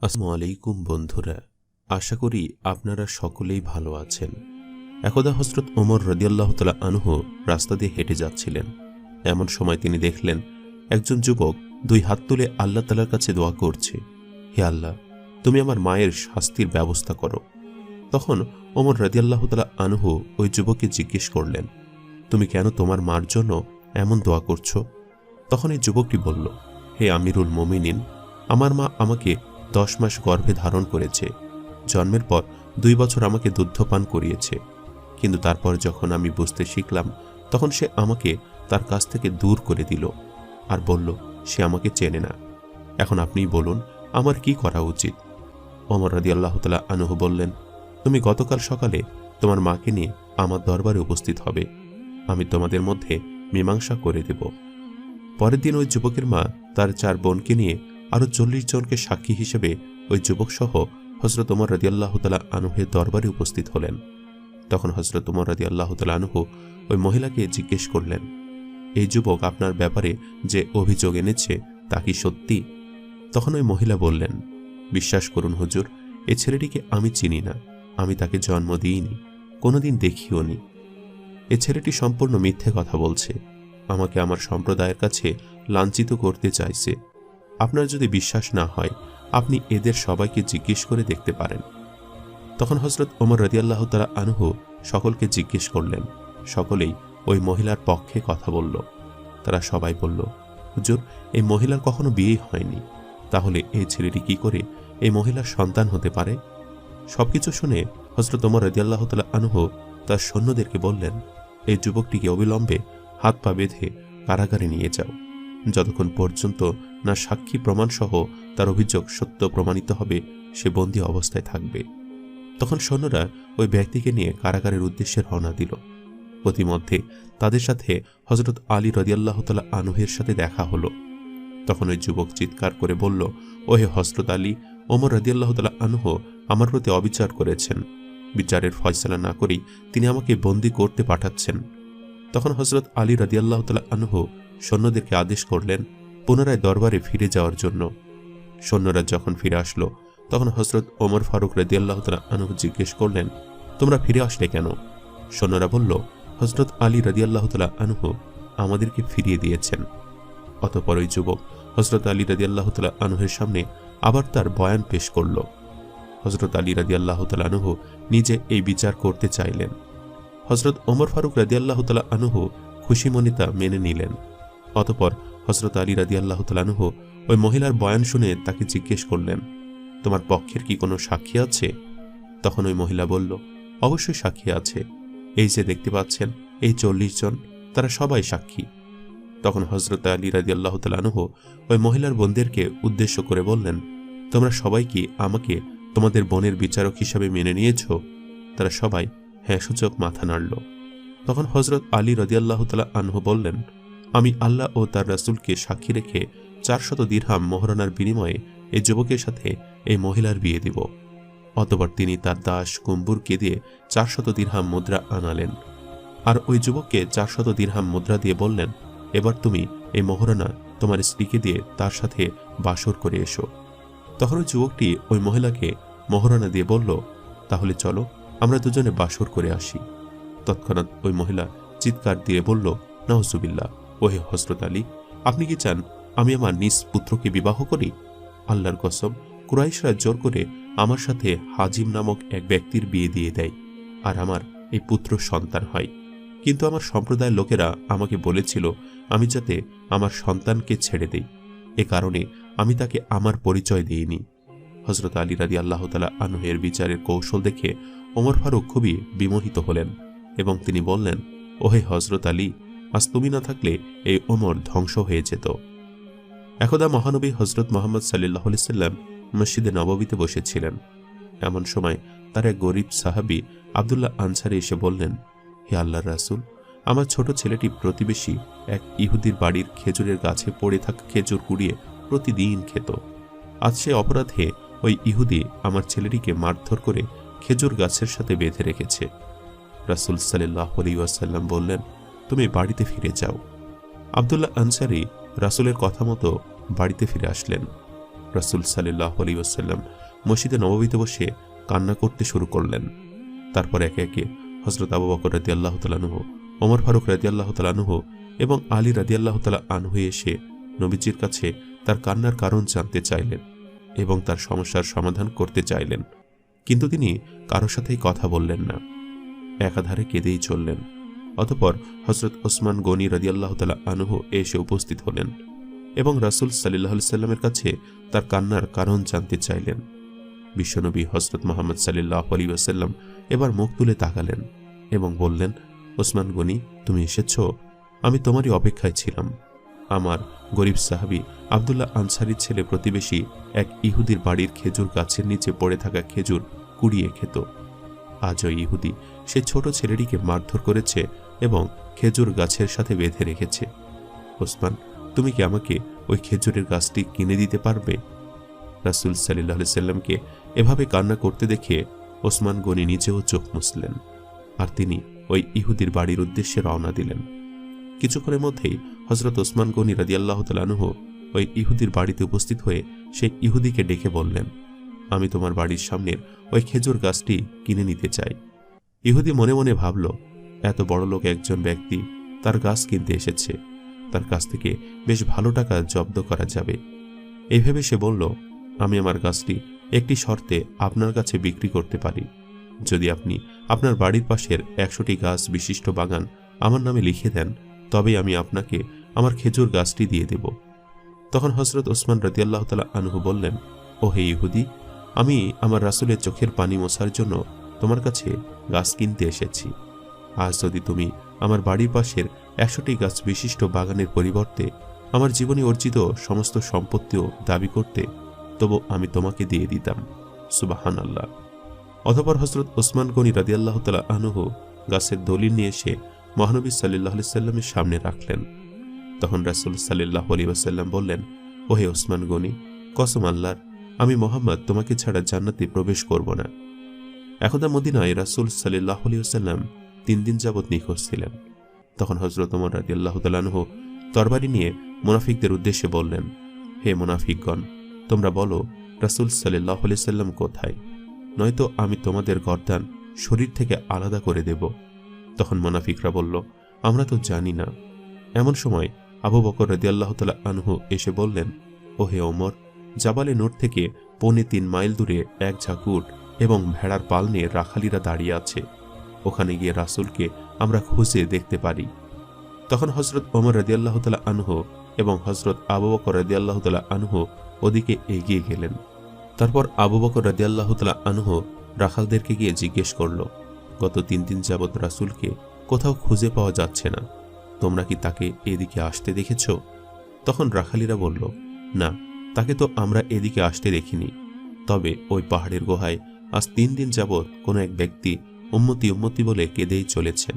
আসসালামু আলাইকুম বন্ধুরা, আশা করি আপনারা সকলেই ভালো আছেন। একদা হযরত ওমর রাদিয়াল্লাহু তাআলা আনহু রাস্তা দিয়ে হেঁটে যাচ্ছিলেন। এমন সময় তিনি দেখলেন একজন যুবক দুই হাত তুলে আল্লাহ তাআলার কাছে দোয়া করছে, হে আল্লাহ, তুমি আমার মায়ের শাস্তির ব্যবস্থা করো। তখন ওমর রাদিয়াল্লাহু তাআলা আনহু ওই যুবককে জিজ্ঞেস করলেন, তুমি কেন তোমার মার জন্য এমন দোয়া করছো? তখন এই যুবকটি বলল, হে আমিরুল মুমিনিন, আমার মা আমাকে 10 মাস গর্ভে ধারণ করেছে। জন্মের পর 2 বছর আমাকে দুগ্ধপান করিয়েছে, কিন্তু তারপর যখন আমি বুঝতে শিখলাম তখন সে আমাকে তার কাছ থেকে দূর করে দিল আর বলল সে আমাকে চেনে না। এখন আপনিই বলুন আমার কি করা উচিত? ওমর রাদিয়াল্লাহু তাআলা আনহু বললেন, তুমি গতকাল সকালে তোমার মাকে নিয়ে আমার দরবারে উপস্থিত হবে, আমি তোমাদের মধ্যে মীমাংসা করে দেব। পরের দিন ওই যুবকের মা তার 4 বোনকে নিয়ে আরো 40 জনকে সাক্ষী হিসেবে ওই যুবক সহ হযরত ওমর রাদিয়াল্লাহু তাআলা আনহুর দরবারে উপস্থিত হলেন। তখন হযরত ওমর রাদিয়াল্লাহু তাআলা আনহু ওই মহিলাকে জিজ্ঞেস করলেন, এই যুবক আপনার ব্যাপারে যে অভিযোগ এনেছে তা কি সত্যি? তখন ওই মহিলা বললেন, বিশ্বাস করুন হুজুর, এই ছেলেটিকে আমি চিনি না, আমি তাকে জন্ম দিইনি, কোনোদিন দেখিও নি। এ ছেলেটি সম্পূর্ণ মিথ্যে কথা বলছে, আমাকে আমার সম্প্রদায়ের কাছে লাঞ্ছিত করতে চাইছে। আপনার যদি বিশ্বাস না হয় আপনি এদের সবাইকে জিজ্ঞেস করে দেখতে পারেন। তখন হযরত ওমর রাদিয়াল্লাহু তাআলা আনহু সকলকে জিজ্ঞেস করলেন। সকলেই ওই মহিলার পক্ষে কথা বলল। তারা সবাই বলল, হুজুর, এই মহিলার কখনো বিয়ে হয়নি, তাহলে এই ছেলেটি কি করে এই মহিলার সন্তান হতে পারে? সবকিছু শুনে হযরত ওমর রাদিয়াল্লাহু তাআলা আনহু তার সৈন্যদেরকে বললেন, এই যুবকটিকে অবিলম্বে হাত পা বেঁধে কারাগারে নিয়ে যাও, যতক্ষণ পর্যন্ত না সাক্ষী প্রমাণসহ তার অভিযোগ সত্য প্রমাণিত হবে সে বন্দী অবস্থায় থাকবে। তখন সৈন্যরা ওই ব্যক্তিকে নিয়ে কারাগারের উদ্দেশ্যে রওনা দিল। প্রতিমধ্যে তাদের সাথে হযরত আলী রাদিয়াল্লাহু তাআলা আনহুর সাথে দেখা হলো। তখন ওই যুবক চিৎকার করে বলল, ওহে হযরত আলী, ওমর রাদিয়াল্লাহু তাআলা আনহু আমার প্রতি অবিচার করেছেন, বিচারের ফয়সালা না করেই তিনি আমাকে বন্দী করতে পাঠাচ্ছেন। তখন হযরত আলী রাদিয়াল্লাহু তাআলা আনহু সৈন্যদেরকে আদেশ করলেন পুনরায় দরবারে ফিরে যাওয়ার জন্য। সৈন্যরা যখন ফিরে আসলো তখন হযরত ওমর ফারুক রাদিয়াল্লাহু তাআলা আনহু জিজ্ঞেস করলেন, তোমরা ফিরে আসলে কেন? সৈন্যরা বলল, হযরত আলী রাদিয়াল্লাহু তাআলা আনহু আমাদেরকে ফিরিয়ে দিয়েছেন। অতঃপর ওই যুবক হযরত আলী রাদিয়াল্লাহু তাআলা আনহুর সামনে আবার তার বয়ান পেশ করল। হযরত আলী রাদিয়াল্লাহু তাআলা আনহু নিজে এই বিচার করতে চাইলেন। হযরত ওমর ফারুক রাদিয়াল্লাহু তাআলা আনহু খুশিমনে তা মেনে নিলেন। অতঃপর হযরত আলী রাদিয়াল্লাহু তাআলা আনহু ওই মহিলার বয়ান শুনে তাকে জিজ্ঞেস করলেন, তোমার পক্ষের কি কোনো সাক্ষী আছে? তখন ওই মহিলা বলল, অবশ্যই সাক্ষী আছে, এই যে দেখতে পাচ্ছেন এই 40 জন, তারা সবাই সাক্ষী। তখন হযরত আলী রাদিয়াল্লাহু তাআলা আনহু ওই মহিলার বোনদেরকে উদ্দেশ্য করে বললেন, তোমরা সবাই কি আমাকে তোমাদের বোনের বিচারক হিসাবে মেনে নিয়েছ? তারা সবাই হ্যাঁ সূচক মাথা নাড়ল। তখন হযরত আলী রাদিয়াল্লাহু তাআলা আনহু বললেন, আমি আল্লাহ ও তার রাসূলকে সাক্ষী রেখে 400 দিরহাম মোহরানার বিনিময়ে এই যুবকের সাথে এই মহিলার বিয়ে দিব। অতঃপর তিনি তার দাস কুম্বুরকে দিয়ে 400 দিরহাম মুদ্রা আনালেন আর ওই যুবককে 400 দিরহাম মুদ্রা দিয়ে বললেন, এবার তুমি এই মোহরানা তোমার স্ত্রীকে দিয়ে তার সাথে বাসর করে এসো। তখন ওই যুবকটি ওই মহিলাকে মোহরানা দিয়ে বলল, তাহলে চলো আমরা দুজনে বাসর করে আসি। তৎক্ষণাৎ ওই মহিলা চিৎকার দিয়ে বলল, নাউজুবিল্লাহ, ওহে হযরত আলী, আপনি কি চান আমি আমার নিজ পুত্রকে বিবাহ করি? আল্লাহর কসম, কুরাইশরা জোর করে আমার সাথে হাজিম নামক এক ব্যক্তির বিয়ে দিয়ে দেয় আর আমার এই পুত্র সন্তান হয়, কিন্তু আমার সম্প্রদায়ের লোকেরা আমাকে বলেছিল আমি যাতে আমার সন্তানকে ছেড়ে দেই, এ কারণে আমি তাকে আমার পরিচয় দিইনি। হযরত আলী রাদিয়াল্লাহু তাআলা আনহুর বিচারের কৌশল দেখে ওমর ফারুক খুবই বিমোহিত হলেন এবং তিনি বললেন, ওহে হযরত আলী, আজ তুমি না থাকলে এই ওমর ধ্বংস হয়ে যেত। একদা মহানবী হযরত মুহাম্মদ সাল্লাল্লাহু আলাইহি সাল্লাম মসজিদে নববীতে বসেছিলেন। এমন সময় তার এক গরীব সাহাবী আব্দুল্লাহ আনসারী এসে বললেন, হে আল্লাহর রাসূল, আমার ছোট ছেলেটি প্রতিবেশী এক ইহুদির বাড়ির খেজুরের গাছে পড়ে থাকা খেজুর কুড়িয়ে প্রতিদিন খেত। আজ সে অপরাধে ওই ইহুদি আমার ছেলেটিকে মারধর করে খেজুর গাছের সাথে বেঁধে রেখেছে। রাসূল সাল্লাল্লাহু আলাইহি ওয়াসাল্লাম বললেন, তুমি বাড়িতে ফিরে যাও। আব্দুল্লাহ আনসারী রাসূলের কথা মতো বাড়িতে ফিরে আসলেন। রাসূল সাল্লাল্লাহু আলাইহি ওয়াসাল্লাম মসজিদে নববীতে বসে কান্না করতে শুরু করলেন। তারপর একে একে হযরত আবু বকর রাদিয়াল্লাহু তাআলা আনহু, ওমর ফারুক রাদিয়াল্লাহু তাআলা আনহু এবং আলী রাদিয়াল্লাহু তাআলা আনহু এসে নবীজির কাছে তার কান্নার কারণ জানতে চাইলেন এবং তার সমস্যার সমাধান করতে চাইলেন। কিন্তু তিনি কারো সাথেই কথা বললেন না, একাধারে কেঁদেই চললেন। অতঃপর হযরত ওসমান গনি রাদিয়াল্লাহু তাআলা আনহু এসে উপস্থিত হলেন এবং রাসূল সাল্লাল্লাহু আলাইহি ওয়াসাল্লামের কাছে তার কান্নার কারণ জানতে চাইলেন। বিশ্বনবী হযরত মুহাম্মদ সাল্লাল্লাহু আলাইহি ওয়াসাল্লাম এবার মুখ তুলে তাকালেন এবং বললেন, ওসমান গনি, তুমি এসেছো? আমি তোমারই অপেক্ষায় ছিলাম। আমার গরিব সাহাবী আব্দুল্লাহ আনসারীর ছেলে প্রতিবেশী এক ইহুদির বাড়ির খেজুর গাছের নিচে পড়ে থাকা খেজুর কুড়িয়ে খেত। আজ ওই ইহুদি সে ছোট ছেলেটিকে মারধর করেছে এবং খেজুর গাছের সাথে বেঁধে রেখেছে। ওসমান, তুমি কি আমাকে ওই খেজুরের গাছটি কিনে দিতে পারবে? রাসূল সাল্লাল্লাহু আলাইহি ওয়াসাল্লামকে এভাবে কান্না করতে দেখে ওসমান গনি নিজেও চোখ মুছলেন আর তিনি ওই ইহুদির বাড়ির উদ্দেশ্যে রওনা দিলেন। কিছুক্ষণের মধ্যেই হযরত ওসমান গনি রাদিয়াল্লাহু তাআলা আনহু ওই ইহুদির বাড়িতে উপস্থিত হয়ে সেই ইহুদিকে ডেকে বললেন, আমি তোমার বাড়ির সামনের ওই খেজুর গাছটি কিনে নিতে চাই। ইহুদি মনে মনে ভাবল, এত বড় লোক একজন ব্যক্তি তার গাছ কিনতে এসেছে, তার কাছ থেকে বেশ ভালো টাকা জব্দ করা যাবে। এই ভেবে সে বলল, আমি আমার গাছটি একটি শর্তে আপনার কাছে বিক্রি করতে পারি। যদি আপনি আপনার বাড়ির পাশের 100টি গাছ বিশিষ্ট বাগান আমার নামে লিখে দেন, তবে আমি আপনাকে আমার খেজুর গাছটি দিয়ে দেব। তখন হযরত ওসমান রাদিয়াল্লাহু তাআলা আনহু বললেন, ও হে ইহুদি, আমি আমার রাসূলের চোখের পানি মোছার জন্য তোমার কাছে গাছ কিনতে এসেছি। আজ যদি তুমি আমার বাড়ির পাশের 100টি গাছ বিশিষ্ট বাগানের পরিবর্তে আমার জীবনে অর্জিত সমস্ত সম্পত্তিও দাবি করতে, তবু আমি তোমাকে দিয়ে দিতাম। সুবহানাল্লাহ। অতঃপর হযরত ওসমান গনি রাদিয়াল্লাহু তাআলা আনহু গাছের দলিল নিয়ে এসে মহানবী সাল্লাল্লাহু আলাইহি ওয়াসাল্লামের সামনে রাখলেন। তখন রাসূল সাল্লাল্লাহু আলাইহি ওয়াসাল্লাম বললেন, ও হে ওসমান গনি, কসম আল্লাহর, আমি মুহাম্মদ তোমাকে ছাড়া জান্নাতে প্রবেশ করব না। একদা মদিনায় রাসূল সাল্লাল্লাহু আলাইহি ওয়াসাল্লাম 3 দিন যাবত নিখোঁজ ছিলেন। তখন হযরত ওমর রাদিয়াল্লাহু তাআলা আনহু তরবারি নিয়ে মুনাফিকদের উদ্দেশ্যে বললেন, হে মুনাফিকগণ, তোমরা বলো রাসূল সাল্লাল্লাহু আলাইহি ওয়াসাল্লাম কোথায়, নয়তো আমি তোমাদের গর্দান শরীর থেকে আলাদা করে দেব। তখন মুনাফিকরা বলল, আমরা তো জানি না। এমন সময় আবু বকর রাদিয়াল্লাহু তাআলা আনহু এসে বললেন, ও হে ওমর, জাবালে নূর থেকে 3.25 মাইল দূরে এক ঝাঁক উট এবং ভেড়ার পাল নিয়ে রাখালিরা দাঁড়িয়ে আছে, ওখানে গিয়ে রাসূলকে আমরা খুঁজে দেখতে পারি। তখন হযরত ওমর রাদিয়াল্লাহু তাআলা আনহু এবং হযরত আবু বকর রাদিয়াল্লাহু তাআলা আনহু ওদিকে এগিয়ে গেলেন। তারপর আবু বকর রাদিয়াল্লাহু তাআলা আনহু রাখালদেরকে গিয়ে জিজ্ঞেস করল, গত 3 দিন যাবত রাসূলকে কোথাও খুঁজে পাওয়া যাচ্ছে না, তোমরা কি তাকে এদিকে আসতে দেখেছ? তখন রাখালিরা বলল, না, তাকে তো আমরা এদিকে আসতে দেখিনি। তবে ওই পাহাড়ের গুহায় আজ 3 দিন যাবত কোনো এক ব্যক্তি উম্মতি উম্মতি বলে কেঁদেই চলেছেন,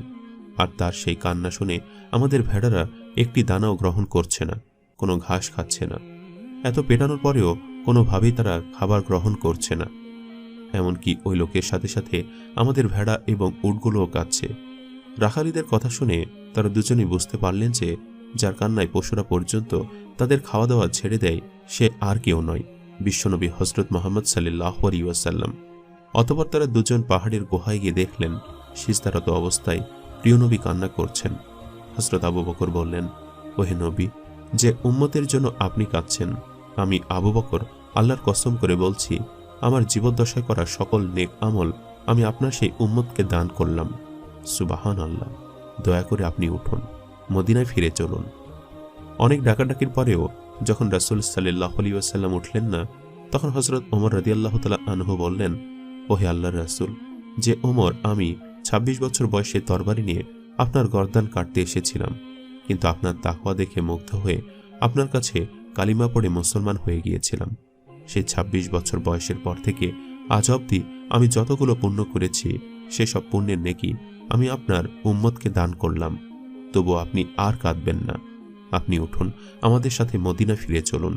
আর তার সেই কান্না শুনে আমাদের ভেড়ারা একটি দানাও গ্রহণ করছে না, কোনো ঘাস খাচ্ছে না। এত পেটানোর পরেও কোনোভাবেই তারা খাবার গ্রহণ করছে না। এমনকি ওই লোকের সাথে সাথে আমাদের ভেড়া এবং উটগুলোও কাঁদছে। রাখালিদের কথা শুনে তারা দুজনেই বুঝতে পারলেন যে যার কান্নায় পশুরা পর্যন্ত তাদের খাওয়া দাওয়া ছেড়ে দেয়, সে আর কেউ নয়, বিশ্বনবী হযরত মুহাম্মদ সাল্লাল্লাহু আলাইহি ওয়াসাল্লাম। অতঃপর তারা দুজন পাহাড়ের গুহায় গিয়ে দেখলেন সিজদারত অবস্থায় প্রিয় নবী কান্না করছেন। হযরত আবু বকর বললেন, ওহে নবী, যে উম্মতের জন্য আপনি কাঁদছেন, আমি আবু বকর আল্লাহর কসম করে বলছি, আমার জীবদ্দশায় করা সকল নেক আমল আমি আপনার সেই উম্মতকে দান করলাম। সুবহানাল্লাহ। দয়া করে আপনি উঠুন, মদিনায় ফিরে চলুন। অনেক ডাকাডাকির পরেও যখন রাসূল সাল্লাল্লাহু আলাইহি ওয়াসাল্লাম উঠলেন না, তখন হযরত ওমর রাদিয়াল্লাহু তাআলা আনহু বললেন, ওহে আল্লাহর রাসূল, যে ওমর আমি 26 বছর বয়সে তরবারি নিয়ে আপনার গর্দান কাটতে এসেছিলাম, কিন্তু আপনার তাকওয়া দেখে মুগ্ধ হয়ে আপনার কাছে কালিমা পড়ে মুসলমান হয়ে গিয়েছিলাম। সেই 26 বছর বয়সের পর থেকে আজ অবধি আমি যতগুলো পুণ্য করেছি, সেসব পুণ্যের নেকি আমি আপনার উম্মতকে দান করলাম। তবু আপনি আর কাঁদবেন না, আপনি উঠুন, আমাদের সাথে মদিনা ফিরে চলুন।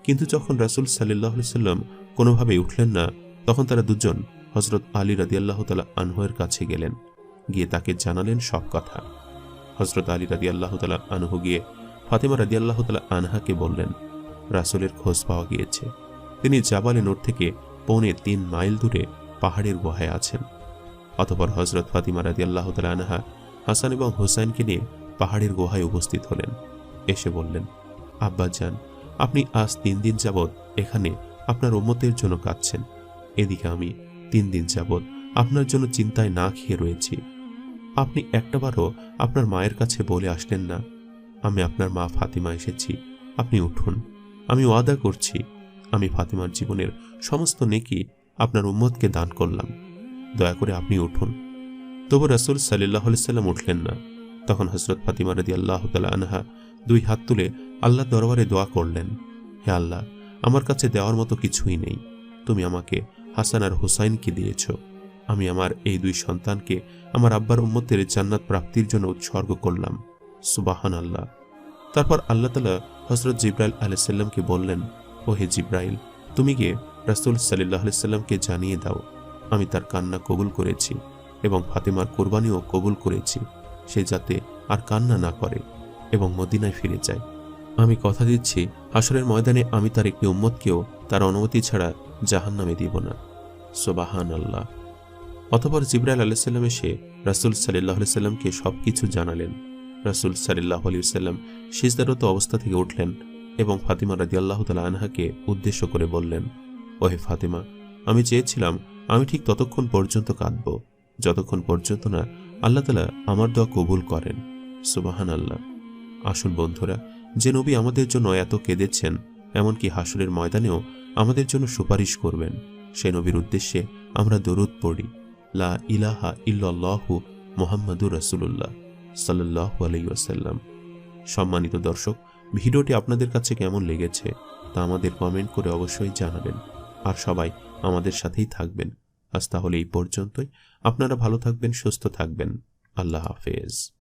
কিন্তু যখন রাসূল সাল্লাল্লাহু আলাইহি ওয়াসাল্লাম কোনোভাবেই উঠলেন না, তখন তারা দুজন হযরত আলী রাদিয়াল্লাহু তাআলা আনহুর কাছে গেলেন। গিয়ে তাকে জানালেন সব কথা। হযরত আলী রাদিয়াল্লাহু তাআলা আনহু গিয়ে ফাতেমা রাদিয়াল্লাহু তাআলা আনহাকে বললেন, রাসূলের খোঁজ পাওয়া গিয়েছে। তিনি জাবালে নূর থেকে 3.25 মাইল দূরে পাহাড়ের গুহায় আছেন। অতঃপর হযরত ফাতিমা রাদিয়াল্লাহু তাআলা আনহা হাসান এবং হুসাইনকে নিয়ে পাহাড়ের গুহায় উপস্থিত হলেন। এসে বললেন, আব্বাজান, আপনি আজ 3 দিন যাবৎ এখানে আপনার উম্মতের জন্য কাঁদছেন। এদিকে আমি 3 দিন যাবৎ আপনার জন্য চিন্তায় না খেয়ে রয়েছি। আপনি একটাবারও আপনার মায়ের কাছে বলে আসলেন না, আমি আপনার মা ফাতিমা এসেছি, আপনি উঠুন। আমি ওয়াদা করছি, আমি ফাতিমার জীবনের সমস্ত নেকি আপনার উম্মতকে দান করলাম, দয়া করে আপনি উঠুন। তবু রাসূল সাল্লাল্লাহু আলাইহি সাল্লাম উঠলেন না। তখন হযরত ফাতিমা রাদিয়াল্লাহু তাআলা আনহা 2 হাত তুলে আল্লাহর দরবারে দোয়া করলেন, হে আল্লাহ, আমার কাছে দেওয়ার মতো কিছুই নেই। তুমি আমাকে হাসান আর হুসাইনকে দিয়েছ। আমি আমার এই 2 সন্তানকে আমার আব্বার উম্মতের জান্নাত প্রাপ্তির জন্য উৎসর্গ করলাম। সুবহানাল্লাহ। তারপর আল্লাহ তাআলা হযরত জিবরাইল আলাইহিস সালামকে বললেন, ও হে জিবরাইল, তুমি গিয়ে রাসূল সাল্লাল্লাহু আলাইহি সাল্লামকে জানিয়ে দাও, আমি তার কান্না কবুল করেছি এবং ফাতিমার কুরবানিও কবুল করেছি। সে যাতে আর কান্না না করে এবং মদিনায় ফিরে যায়। আমি কথা দিচ্ছি, হাসরের ময়দানে আমি তার একটি উম্মতকেও তার অনুমতি ছাড়া জাহান্নামে দিব না। সুবহানাল্লাহ। অতঃপর জিবরাইল আলাইহিস সালাম এসে রাসূল সাল্লাল্লাহু আলাইহি সাল্লামকে সবকিছু জানালেন। রাসূল সাল্লাল্লাহু আলাইহি সাল্লাম সিজদারত অবস্থা থেকে উঠলেন এবং ফাতিমা রাদিয়াল্লাহু তাআলা আনহাকে উদ্দেশ্য করে বললেন, ও হে ফাতিমা, আমি চেয়েছিলাম আমি ঠিক ততক্ষণ পর্যন্ত কাঁদব যতক্ষণ পর্যন্ত না আল্লাহ তাআলা আমার দোয়া কবুল করেন। সুবহানাল্লাহ। আসুন বন্ধুরা, যে নবী আমাদের জন্য এত কেঁদেছেন, এমনকি হাসরের ময়দানেও আমাদের জন্য সুপারিশ করবেন, সে নবীর উদ্দেশ্যে আমরা দরুদ পড়ি, লা ইলাহা ইল্লাল্লাহু মুহাম্মাদুর রাসূলুল্লাহ সাল্লাল্লাহু আলাইহি ওয়াসাল্লাম। সম্মানিত দর্শক, ভিডিওটি আপনাদের কাছে কেমন লেগেছে তা আমাদের কমেন্ট করে অবশ্যই জানাবেন। আর সবাই আমাদের সাথেই থাকবেন। আজ তাহলে এই পর্যন্তই। আপনারা ভালো থাকবেন, সুস্থ থাকবেন। আল্লাহ হাফেজ।